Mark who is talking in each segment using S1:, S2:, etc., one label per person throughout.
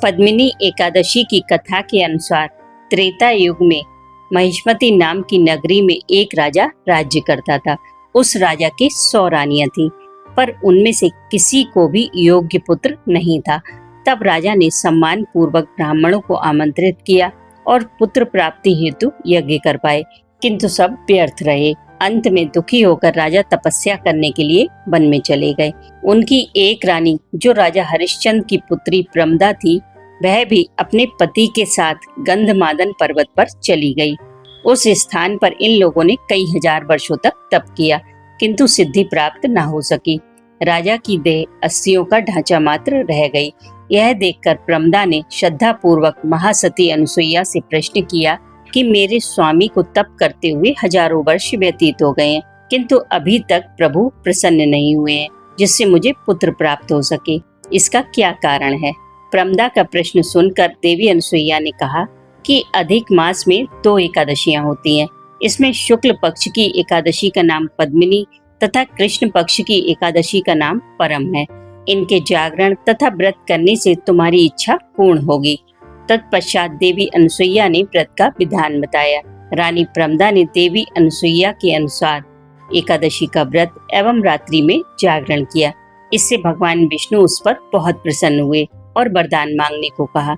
S1: पद्मिनी एकादशी की कथा के अनुसार त्रेता युग में महिष्मती नाम की नगरी में एक राजा राज्य करता था। उस राजा के 100 रानियां थीं, पर उनमें से किसी को भी योग्य पुत्र नहीं था। तब राजा ने सम्मान पूर्वक ब्राह्मणों को आमंत्रित किया और पुत्र प्राप्ति हेतु यज्ञ करवाए, किंतु सब व्यर्थ रहे। अंत में दुखी होकर राजा तपस्या करने के लिए वन में चले गए। उनकी एक रानी, जो राजा हरिश्चंद्र की पुत्री प्रमदा थी, वह भी अपने पति के साथ गंधमादन पर्वत पर चली गई। उस स्थान पर इन लोगों ने कई हजार वर्षों तक तप किया, किंतु सिद्धि प्राप्त न हो सकी। राजा की देह अस्थियों का ढांचा मात्र रह गई। यह देखकर प्रमदा ने श्रद्धा पूर्वक महासती अनुसुईया से प्रश्न किया कि मेरे स्वामी को तप करते हुए हजारों वर्ष व्यतीत हो गए हैं, किंतु अभी तक प्रभु प्रसन्न नहीं हुए हैं जिससे मुझे पुत्र प्राप्त हो सके। इसका क्या कारण है? प्रमदा का प्रश्न सुनकर देवी अनुसुईया ने कहा कि अधिक मास में 2 एकादशियां होती हैं। इसमें शुक्ल पक्ष की एकादशी का नाम पद्मिनी तथा कृष्ण पक्ष की एकादशी का नाम परम है। इनके जागरण तथा व्रत करने से तुम्हारी इच्छा पूर्ण होगी। तत्पश्चात देवी अनुसुईया ने व्रत का विधान बताया। रानी प्रमदा ने देवी अनुसुईया के अनुसार एकादशी का व्रत एवं रात्रि में जागरण किया। इससे भगवान विष्णु उस पर बहुत प्रसन्न हुए और वरदान मांगने को कहा।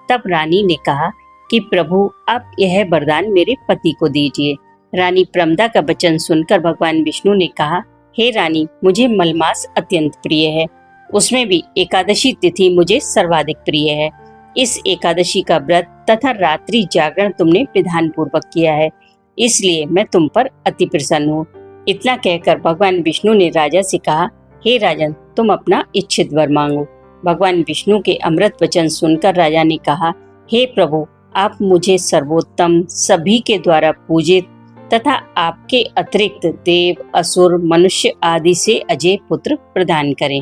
S1: तब रानी ने कहा कि प्रभु, आप यह वरदान मेरे पति को दीजिए। रानी प्रमदा का वचन सुनकर भगवान विष्णु ने कहा, हे रानी, मुझे मलमास अत्यंत प्रिय है, उसमें भी एकादशी तिथि मुझे सर्वाधिक प्रिय है। इस एकादशी का व्रत तथा रात्रि जागरण तुमने विधान पूर्वक किया है, इसलिए मैं तुम पर अति प्रसन्न हूँ। इतना कहकर भगवान विष्णु ने राजा से कहा, हे राजन, तुम अपना इच्छित वर मांगो। भगवान विष्णु के अमृत वचन सुनकर राजा ने कहा, हे प्रभु, आप मुझे सर्वोत्तम, सभी के द्वारा पूजित तथा आपके अतिरिक्त देव, असुर, मनुष्य आदि से अजय पुत्र प्रदान करें।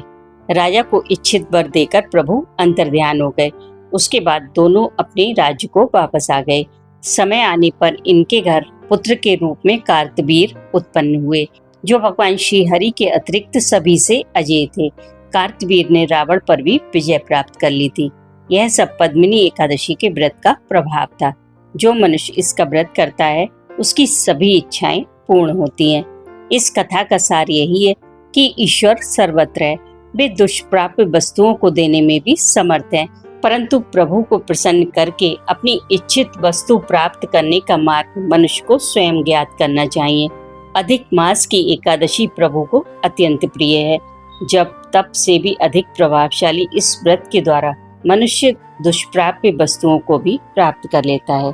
S1: राजा को इच्छित वर देकर प्रभु अंतर्ध्यान हो गए। उसके बाद दोनों अपने राज्य को वापस आ गए। समय आने पर इनके घर पुत्र के रूप में कार्तवीर उत्पन्न हुए, जो भगवान श्री हरि के अतिरिक्त सभी से अजय थे। कार्तवीर ने रावण पर भी विजय प्राप्त कर ली थी। यह सब पद्मिनी एकादशी के व्रत का प्रभाव था। जो मनुष्य इसका व्रत करता है, उसकी सभी इच्छाएं पूर्ण होती हैं। इस कथा का सार यही है कि ईश्वर सर्वत्र है। वे दुष्प्राप्य वस्तुओं को देने में भी समर्थ हैं, परंतु प्रभु को प्रसन्न करके अपनी इच्छित वस्तु प्राप्त करने का मार्ग मनुष्य को स्वयं ज्ञात करना चाहिए। अधिक मास की एकादशी प्रभु को अत्यंत प्रिय है। जब तप से भी अधिक प्रभावशाली इस व्रत के द्वारा मनुष्य दुष्प्राप्य वस्तुओं को भी प्राप्त कर लेता है।